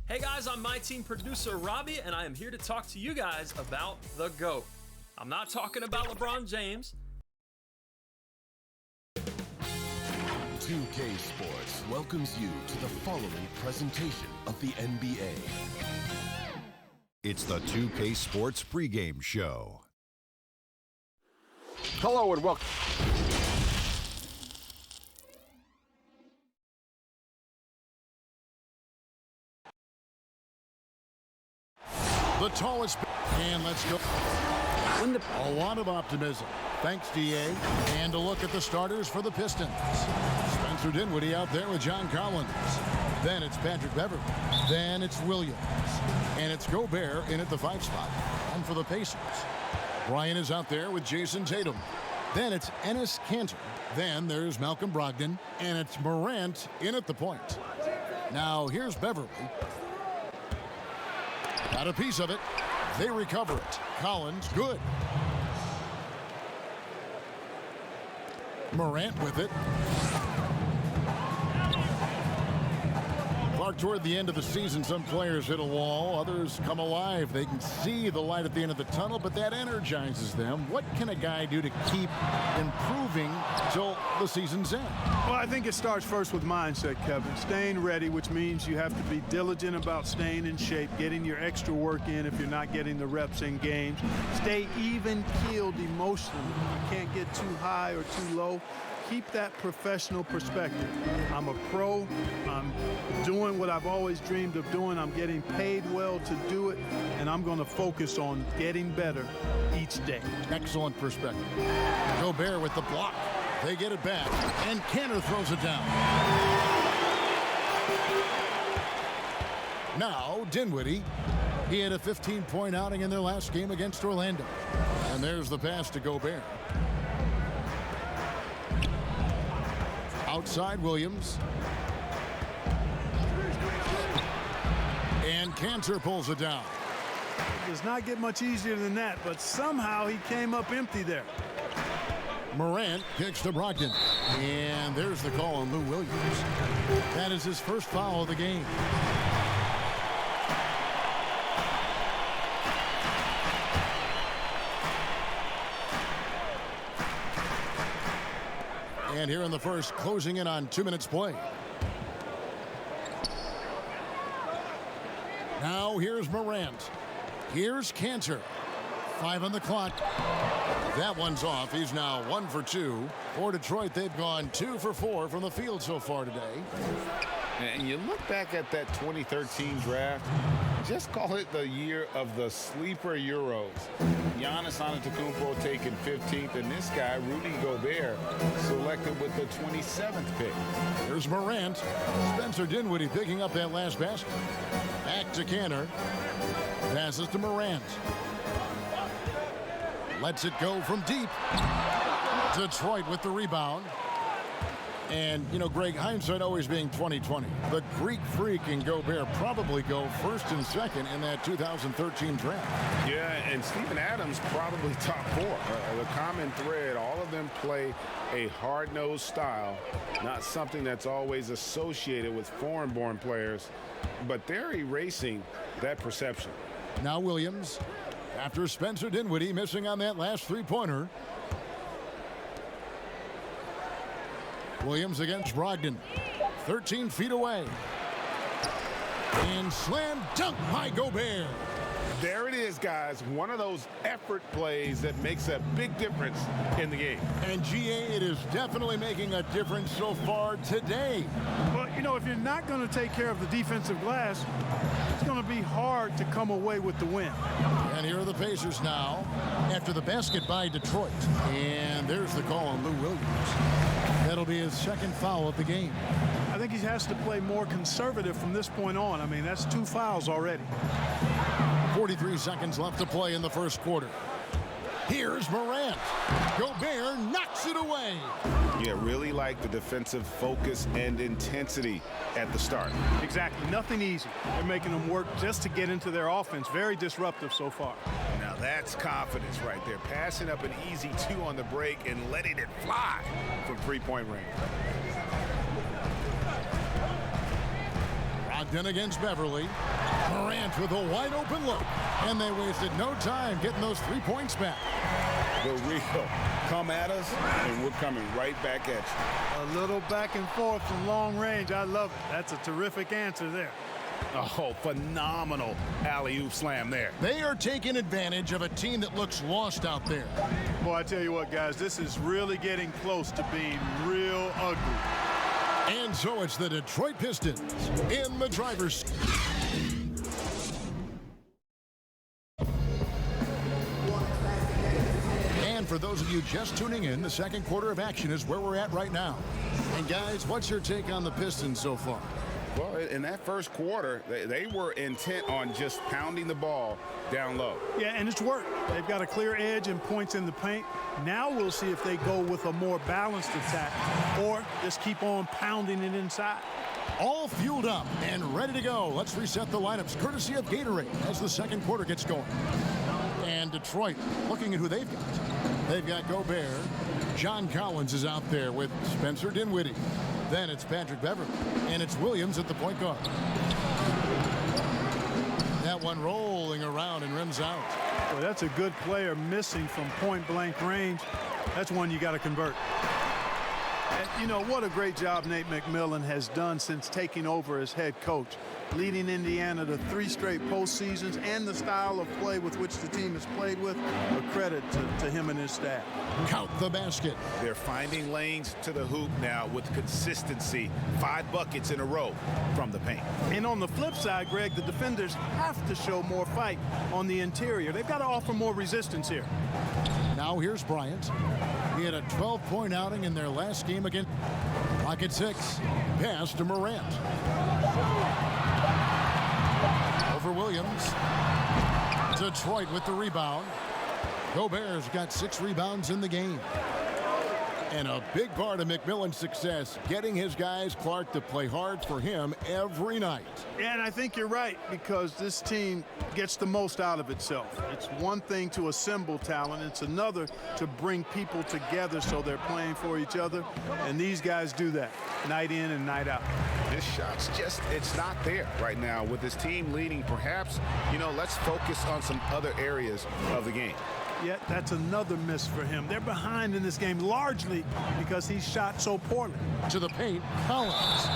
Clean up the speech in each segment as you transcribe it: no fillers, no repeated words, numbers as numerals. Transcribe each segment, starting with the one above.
Hey guys, I'm my team producer Robbie, and I am here to talk to you guys about the GOAT. I'm not talking about LeBron James. 2K Sports welcomes you to the following presentation of the NBA. It's the 2K Sports pregame show. Hello and welcome. The tallest, and let's go. A lot of optimism. Thanks, DA. And a look at the starters for the Pistons. Spencer Dinwiddie out there with John Collins. Then it's Patrick Beverley. Then it's Williams. And it's Gobert in at the 5 spot. And for the Pacers, Bryant is out there with Jason Tatum. Then it's Enes Kanter. Then there's Malcolm Brogdon. And it's Morant in at the point. Now here's Beverley. Got a piece of it. They recover it. Collins, good. Morant with it. Clark, toward the end of the season, some players hit a wall. Others come alive. They can see the light at the end of the tunnel, but that energizes them. What can a guy do to keep improving till the season's end? Well, I think it starts first with mindset, Kevin. Staying ready, which means you have to be diligent about staying in shape, getting your extra work in if you're not getting the reps in games. Stay even-keeled emotionally. You can't get too high or too low. Keep that professional perspective. I'm a pro. I'm doing what I've always dreamed of doing. I'm getting paid well to do it, and I'm going to focus on getting better each day. Excellent perspective. Gobert with the block. They get it back, and Kanter throws it down. Now, Dinwiddie. He had a 15-point outing in their last game against Orlando. And there's the pass to Gobert. Outside Williams. And Kanter pulls it down. It does not get much easier than that, but somehow he came up empty there. Morant kicks to Brogdon. And there's the call on Lou Williams. That is his first foul of the game. And here in the first, closing in on 2 minutes play. Now here's Morant. Here's Kanter. 5 on the clock. That one's off. He's now 1 for 2. For Detroit, they've gone 2 for 4 from the field so far today. And you look back at that 2013 draft, just call it the year of the sleeper Euros. Giannis Antetokounmpo taken 15th, and this guy, Rudy Gobert, selected with the 27th pick. Here's Morant. Spencer Dinwiddie picking up that last basket. Back to Kanter. Passes to Morant. Lets it go from deep. Detroit with the rebound. And, you know, Greg, hindsight always being 20/20. The Greek Freak and Gobert probably go first and second in that 2013 draft. Yeah, and Steven Adams probably top 4. The common thread, all of them play a hard-nosed style, not something that's always associated with foreign-born players, but they're erasing that perception. Now Williams, after Spencer Dinwiddie missing on that last three-pointer. Williams against Brogdon. 13 feet away. And slam dunk by Gobert. There it is, guys. One of those effort plays that makes a big difference in the game. And GA, it is definitely making a difference so far today. Well, you know, if you're not going to take care of the defensive glass, it's going to be hard to come away with the win. And here are the Pacers now after the basket by Detroit. And there's the call on Lou Williams. That'll be his second foul of the game. I think he has to play more conservative from this point on. I mean, that's 2 fouls already. 43 seconds left to play in the first quarter. Here's Morant. Gobert knocks it away. Yeah, really like the defensive focus and intensity at the start. Exactly. Nothing easy. They're making them work just to get into their offense. Very disruptive so far. Now that's confidence right there. Passing up an easy 2 on the break and letting it fly from three-point range. Brogdon against Beverly. Morant with a wide open look. And they wasted no time getting those 3 points back. The real come at us, and we're coming right back at you. A little back and forth from long range. I love it. That's a terrific answer there. Oh, phenomenal alley-oop slam there. They are taking advantage of a team that looks lost out there. Boy, I tell you what, guys, this is really getting close to being real ugly. And so it's the Detroit Pistons in the driver's seat. And for those of you just tuning in, the second quarter of action is where we're at right now. And guys, what's your take on the Pistons so far? Well, in that first quarter, they were intent on just pounding the ball down low. Yeah, and it's worked. They've got a clear edge and points in the paint. Now we'll see if they go with a more balanced attack or just keep on pounding it inside. All fueled up and ready to go. Let's reset the lineups courtesy of Gatorade as the second quarter gets going. And Detroit, looking at who they've got. They've got Gobert. John Collins is out there with Spencer Dinwiddie. Then it's Patrick Beverly, and it's Williams at the point guard. That one rolling around and rims out. Well, that's a good player missing from point-blank range. That's one you got to convert. And, you know, what a great job Nate McMillan has done since taking over as head coach, leading Indiana to 3 straight postseasons, and the style of play with which the team has played with. A credit to him and his staff. Count the basket. They're finding lanes to the hoop now with consistency. 5 buckets in a row from the paint. And on the flip side, Greg, the defenders have to show more fight on the interior. They've got to offer more resistance here. Now here's Bryant. He had a 12-point outing in their last game against Pocket 6. Pass to Morant. Over Williams. Detroit with the rebound. Gobert's got 6 rebounds in the game. And a big part of McMillan's success, getting his guys, Clark, to play hard for him every night. And I think you're right, because this team gets the most out of itself. It's one thing to assemble talent. It's another to bring people together so they're playing for each other. And these guys do that night in and night out. This shot's just, it's not there right now with this team leading. Perhaps, you know, let's focus on some other areas of the game. Yet that's another miss for him. They're behind in this game largely because he shot so poorly. To the paint, Collins.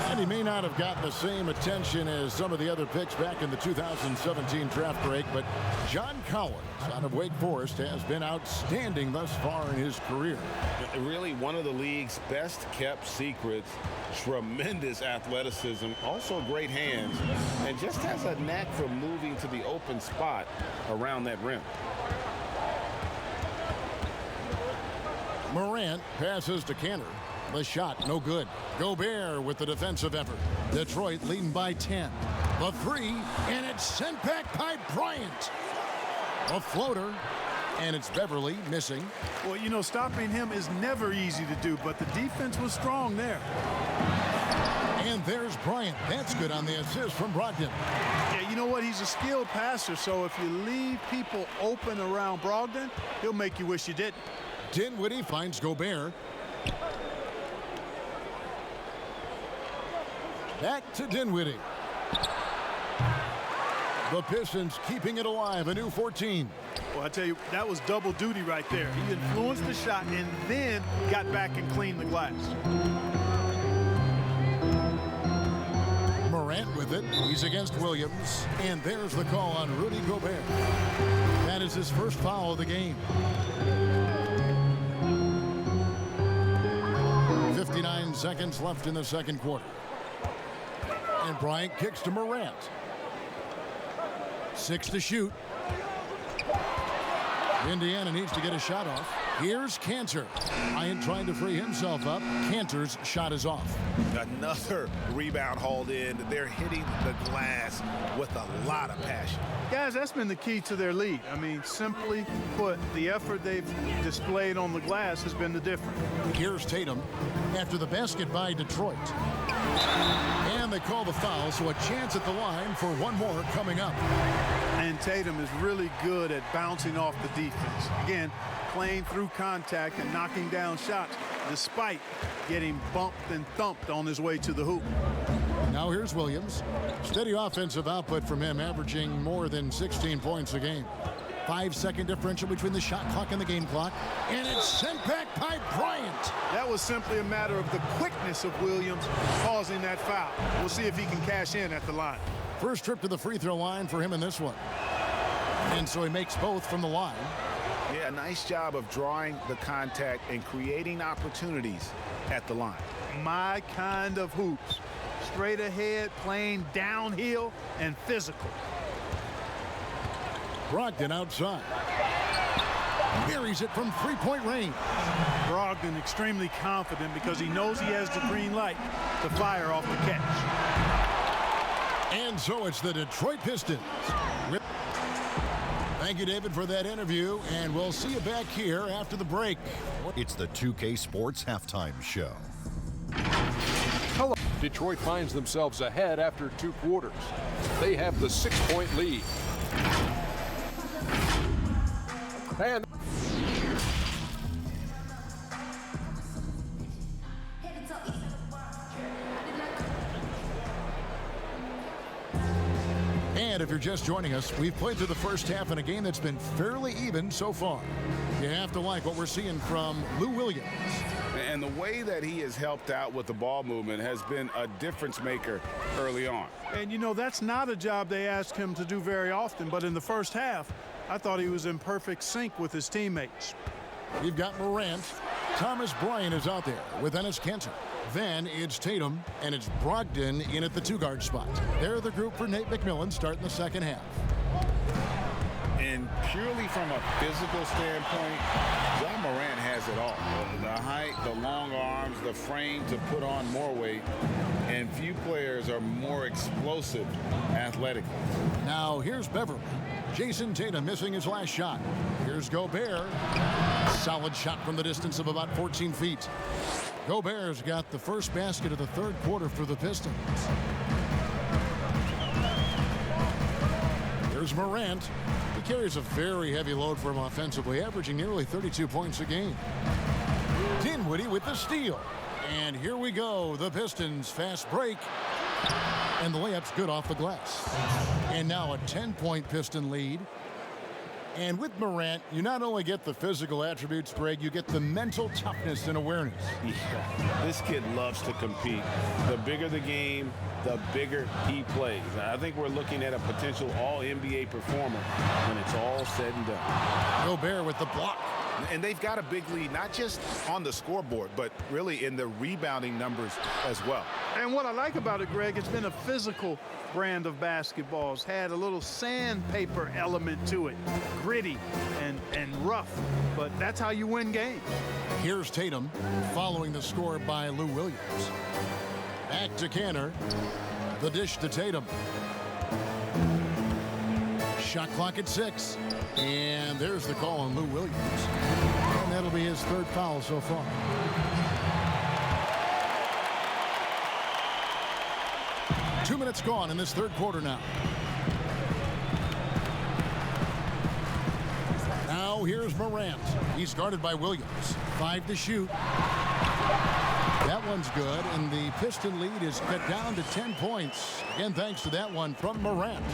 And he may not have gotten the same attention as some of the other picks back in the 2017 draft break, but John Collins out of Wake Forest has been outstanding thus far in his career. Really one of the league's best kept secrets. Tremendous athleticism, also great hands, and just has a knack for moving to the open spot around that rim. Morant passes to Cantor. The shot, no good. Gobert with the defensive effort. Detroit leading by 10. The 3, and it's sent back by Bryant. A floater, and it's Beverly missing. Well, you know, stopping him is never easy to do, but the defense was strong there. And there's Bryant. That's good on the assist from Brogdon. Yeah, you know what? He's a skilled passer, so if you leave people open around Brogdon, he'll make you wish you didn't. Dinwiddie finds Gobert. Back to Dinwiddie. The Pistons keeping it alive, a new 14. Well, I tell you, that was double duty right there. He influenced the shot and then got back and cleaned the glass. Morant with it. He's against Williams. And there's the call on Rudy Gobert. That is his first foul of the game. 59 seconds left in the second quarter. And Bryant kicks to Morant. 6 to shoot. Indiana needs to get a shot off. Here's Cantor. Bryant trying to free himself up. Cantor's shot is off. Another rebound hauled in. They're hitting the glass with a lot of passion. Guys, that's been the key to their lead. I mean, simply put, the effort they've displayed on the glass has been the difference. Here's Tatum after the basket by Detroit. And they call the foul, so a chance at the line for one more coming up. And Tatum is really good at bouncing off the defense. Again, playing through contact and knocking down shots despite getting bumped and thumped on his way to the hoop. Now here's Williams. Steady offensive output from him, averaging more than 16 points a game. 5-second differential between the shot clock and the game clock. And it's sent back by Bryant. That was simply a matter of the quickness of Williams causing that foul. We'll see if he can cash in at the line. First trip to the free throw line for him in this one. And so he makes both from the line. Yeah, nice job of drawing the contact and creating opportunities at the line. My kind of hoops. Straight ahead, playing downhill and physical. Brogdon outside. Buries it from three-point range. Brogdon extremely confident because he knows he has the green light to fire off the catch. And so it's the Detroit Pistons. Thank you, David, for that interview, and we'll see you back here after the break. It's the 2K Sports Halftime Show. Hello. Detroit finds themselves ahead after 2 quarters. They have the 6-point lead. And if you're just joining us, we've played through the first half in a game that's been fairly even so far. You have to like what we're seeing from Lou Williams. And the way that he has helped out with the ball movement has been a difference maker early on. And, you know, that's not a job they ask him to do very often, but in the first half, I thought he was in perfect sync with his teammates. You've got Morant. Thomas Bryant is out there with Enes Kanter. Then it's Tatum, and it's Brogdon in at the 2-guard spot. They're the group for Nate McMillan starting the second half. And purely from a physical standpoint, John Morant has it all. The height, the long arms, the frame to put on more weight, and few players are more explosive athletically. Now here's Beverly. Jason Tatum missing his last shot. Here's Gobert. Solid shot from the distance of about 14 feet. Gobert's got the first basket of the third quarter for the Pistons. Here's Morant. He carries a very heavy load for him offensively, averaging nearly 32 points a game. Dinwiddie with the steal. And here we go. The Pistons fast break. And the layup's good off the glass. And now a 10-point Piston lead. And with Morant, you not only get the physical attributes, Greg, you get the mental toughness and awareness. Yeah, this kid loves to compete. The bigger the game, the bigger he plays. I think we're looking at a potential all-NBA performer when it's all said and done. Gobert with the block. And they've got a big lead, not just on the scoreboard, but really in the rebounding numbers as well. And what I like about it, Greg, it's been a physical brand of basketball. It's had a little sandpaper element to it, gritty and rough, but that's how you win games. Here's Tatum following the score by Lou Williams. Back to Kanter. The dish to Tatum. Shot clock at 6. And there's the call on Lou Williams. And that'll be his third foul so far. Two minutes gone in this third quarter now. Now here's Morant. He's guarded by Williams. 5 to shoot. That one's good, and the Piston lead is cut down to 10 points. Again, thanks to that one from Morant.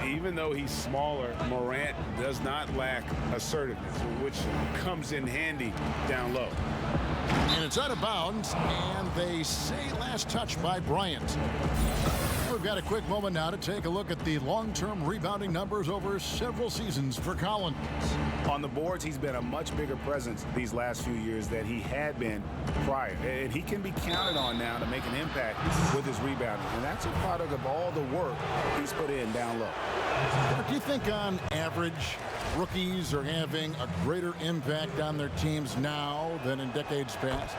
Even though he's smaller, Morant does not lack assertiveness, which comes in handy down low. And it's out of bounds, and they say last touch by Bryant. We've got a quick moment now to take a look at the long-term rebounding numbers over several seasons for Collins. On the boards, he's been a much bigger presence these last few years than he had been prior. And he can be counted on now to make an impact with his rebounding. And that's a product of all the work he's put in down low. Do you think on average rookies are having a greater impact on their teams now than in decades past?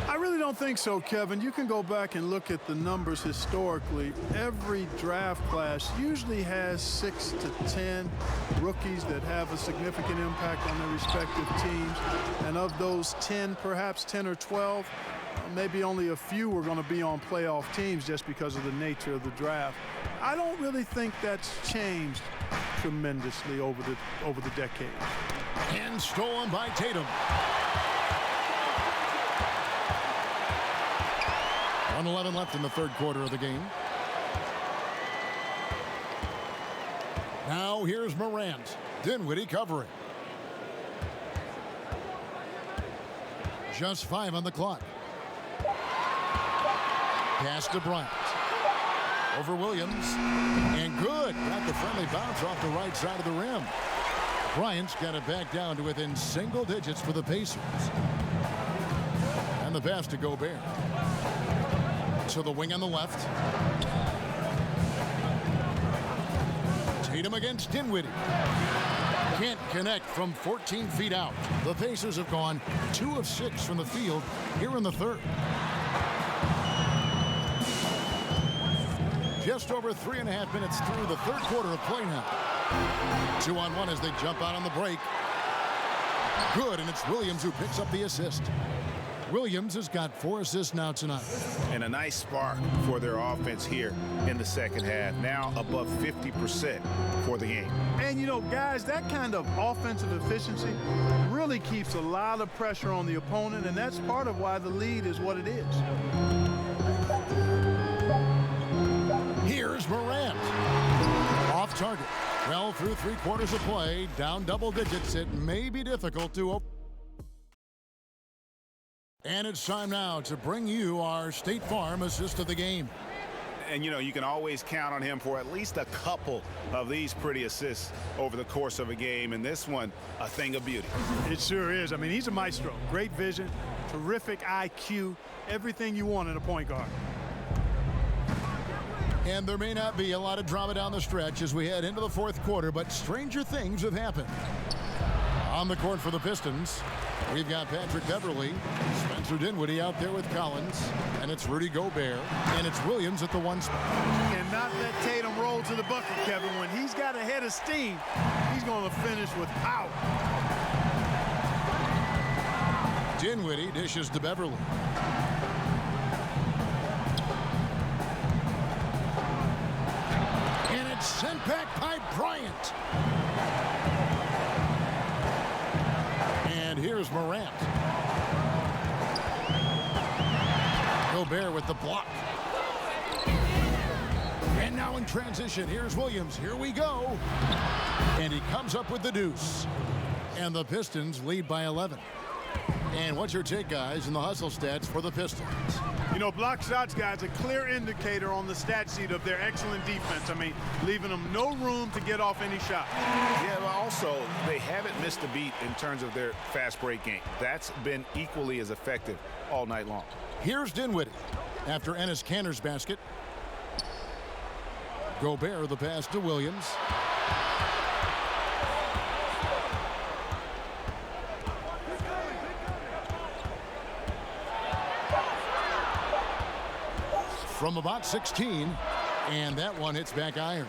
I really don't think so, Kevin. You can go back and look at the numbers historically. Every draft class usually has 6 to 10 rookies that have a significant impact on their respective teams. And of those 10, perhaps 10 or 12, maybe only a few are going to be on playoff teams just because of the nature of the draft. I don't really think that's changed tremendously over the decades. And stolen by Tatum. 1:11 left in the third quarter of the game. Now here's Morant. Dinwiddie covering. Just 5 on the clock. Pass to Bryant. Over Williams. And good. Got the friendly bounce off the right side of the rim. Bryant's got it back down to within single digits for the Pacers. And the pass to Gobert. To the wing on the left. Tatum against Dinwiddie. Can't connect from 14 feet out. The Pacers have gone 2 of 6 from the field here in the third. Just over 3.5 minutes through the third quarter of play now. 2-on-1 as they jump out on the break. Good, and it's Williams who picks up the assist. Williams has got 4 assists now tonight. And a nice spark for their offense here in the second half. Now above 50% for the game. And, you know, guys, that kind of offensive efficiency really keeps a lot of pressure on the opponent, and that's part of why the lead is what it is. Here's Morant. Off target. Well, through 3 quarters of play, down double digits, it may be difficult to open. And it's time now to bring you our State Farm assist of the game. And, you know, you can always count on him for at least a couple of these pretty assists over the course of a game. And this one, a thing of beauty. It sure is. I mean, he's a maestro. Great vision, terrific IQ, everything you want in a point guard. And there may not be a lot of drama down the stretch as we head into the fourth quarter, but stranger things have happened. On the court for the Pistons, we've got Patrick Beverley, Spencer Dinwiddie out there with Collins, and it's Rudy Gobert, and it's Williams at the 1 spot. Cannot let Tatum roll to the bucket, Kevin. When he's got a head of steam, he's going to finish with power. Dinwiddie dishes to Beverley. And it's sent back by Bryant. And here's Morant. Gobert with the block. And now in transition, here's Williams. Here we go. And he comes up with the deuce. And the Pistons lead by 11. And what's your take, guys, in the hustle stats for the Pistons? You know, block shots, guys, a clear indicator on the stat sheet of their excellent defense. I mean, leaving them no room to get off any shot. Yeah, but also, they haven't missed a beat in terms of their fast break game. That's been equally as effective all night long. Here's Dinwiddie after Enes Kanter's basket. Gobert, the pass to Williams. From about 16, and that one hits back iron.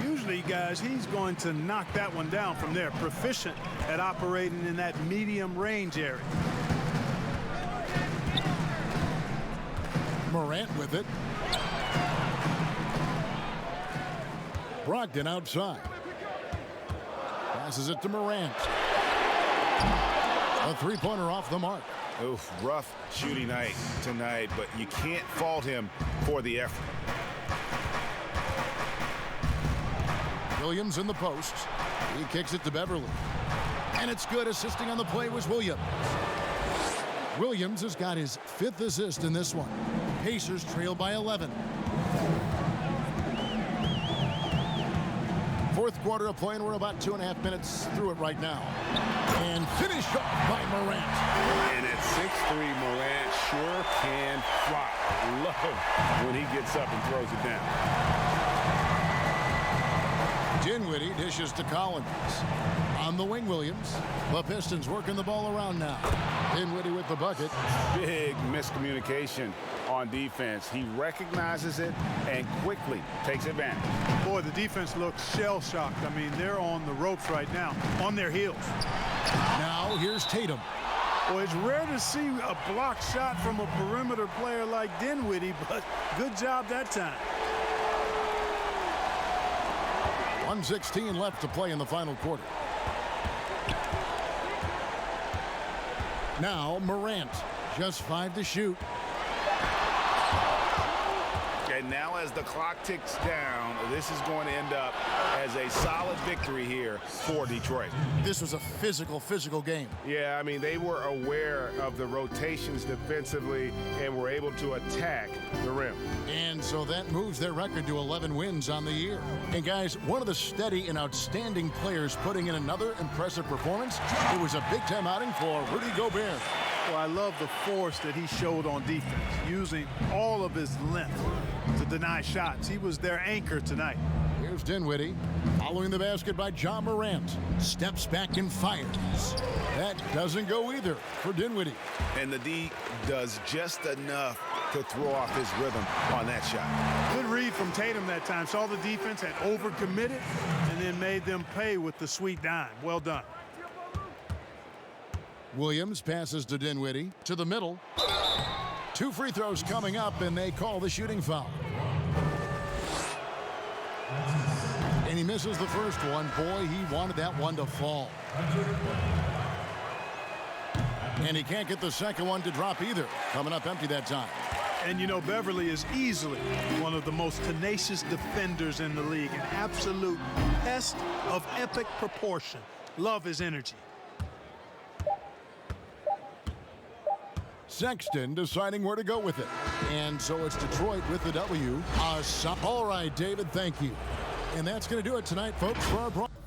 Usually, guys, he's going to knock that one down from there. Proficient at operating in that medium range area. Morant with it. Brogdon outside. Passes it to Morant. A three-pointer off the mark. Oof, rough shooting night tonight, but you can't fault him for the effort. Williams in the post. He kicks it to Beverley. And it's good. Assisting on the play was Williams. Williams has got his 5th assist in this one. Pacers trail by 11. Fourth quarter of play, and we're about 2.5 minutes through it right now. And finished off by Morant. And at 6'3", Morant sure can fly. Love when he gets up and throws it down. Dinwiddie dishes to Collins. On the wing, Williams. The Pistons working the ball around now. Dinwiddie with the bucket. Big miscommunication on defense. He recognizes it and quickly takes advantage. Boy, the defense looks shell-shocked. I mean, they're on the ropes right now, on their heels. Now here's Tatum. Well, it's rare to see a block shot from a perimeter player like Dinwiddie, but good job that time. 1:16 left to play in the final quarter. Now Morant, just 5 to shoot. And now as the clock ticks down, this is going to end up as a solid victory here for Detroit. This was a physical game. Yeah, I mean, they were aware of the rotations defensively and were able to attack the rim. And so that moves their record to 11 wins on the year. And guys, one of the steady and outstanding players putting in another impressive performance, it was a big-time outing for Rudy Gobert. Well, I love the force that he showed on defense, using all of his length to deny shots. He was their anchor tonight. Here's Dinwiddie, following the basket by Ja Morant. Steps back and fires. That doesn't go either for Dinwiddie. And the D does just enough to throw off his rhythm on that shot. Good read from Tatum that time. Saw the defense had overcommitted and then made them pay with the sweet dime. Well done. Williams passes to Dinwiddie to the middle. 2 free throws coming up, and they call the shooting foul. And he misses the first one. Boy, he wanted that one to fall. And he can't get the second one to drop either. Coming up empty that time. And you know, Beverly is easily one of the most tenacious defenders in the league. An absolute pest of epic proportion. Love his energy. Sexton deciding where to go with it. And so it's Detroit with the W. All right, David, thank you. And that's going to do it tonight, folks, for our broadcast.